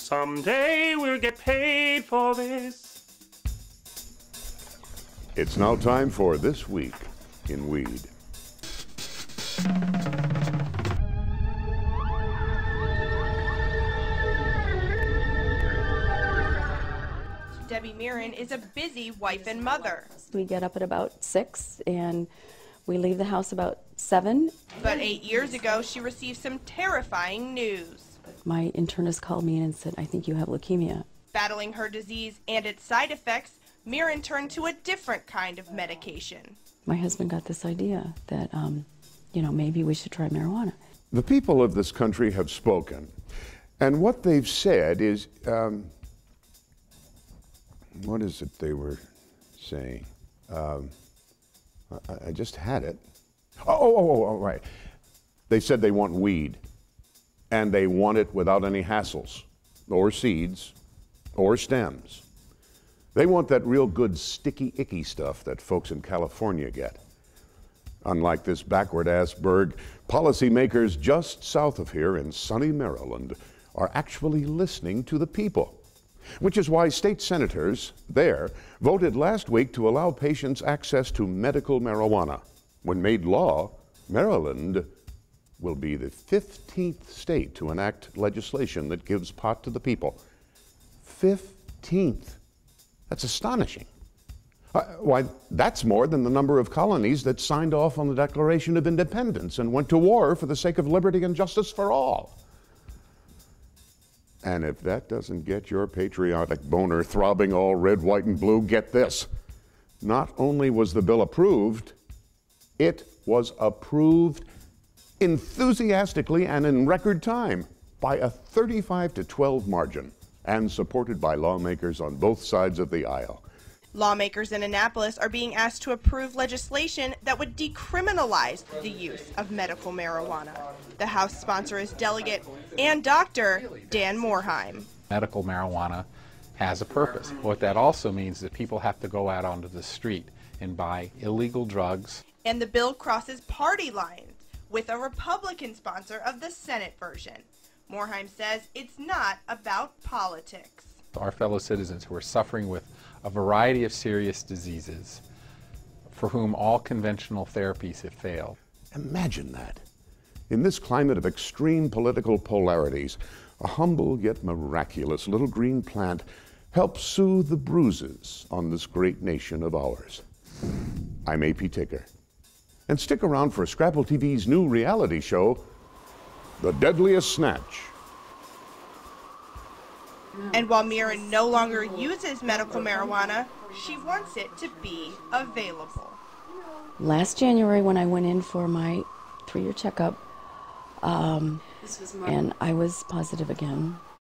Someday we'll get paid for this. It's now time for This Week in Weed. Debbie Mirren is a busy wife and mother. We get up at about 6 and we leave the house about 7. But 8 years ago, she received some terrifying news. My internist called me in and said, I think you have leukemia. Battling her disease and its side effects, Mirren turned to a different kind of medication. My husband got this idea that, maybe we should try marijuana. The people of this country have spoken, and what they've said is, what is it they were saying? I just had it. Oh, right. They said they want weed, and they want it without any hassles, or seeds, or stems. They want that real good sticky, icky stuff that folks in California get. Unlike this backward-ass burg, policymakers just south of here in sunny Maryland are actually listening to the people. Which is why state senators there voted last week to allow patients access to medical marijuana. When made law, Maryland will be the 15th state to enact legislation that gives pot to the people. 15th. That's astonishing. Why, that's more than the number of colonies that signed off on the Declaration of Independence and went to war for the sake of liberty and justice for all. And if that doesn't get your patriotic boner throbbing all red, white, and blue, get this. Not only was the bill approved, it was approved enthusiastically and in record time by a 35-12 margin and supported by lawmakers on both sides of the aisle. Lawmakers in Annapolis are being asked to approve legislation that would decriminalize the use of medical marijuana. The House sponsor is Delegate and Dr. Dan Morheim. Medical marijuana has a purpose. What that also means is that people have to go out onto the street and buy illegal drugs. And the bill crosses party lines with a Republican sponsor of the Senate version. Morheim says it's not about politics. Our fellow citizens who are suffering with a variety of serious diseases for whom all conventional therapies have failed. Imagine that. In this climate of extreme political polarities, a humble yet miraculous little green plant helps soothe the bruises on this great nation of ours. I'm A.P. Ticker. And stick around for Scrapple TV's new reality show, The Deadliest Snatch. And while Mirren no longer uses medical marijuana, she wants it to be available. Last January when I went in for my 3-year checkup, and I was positive again.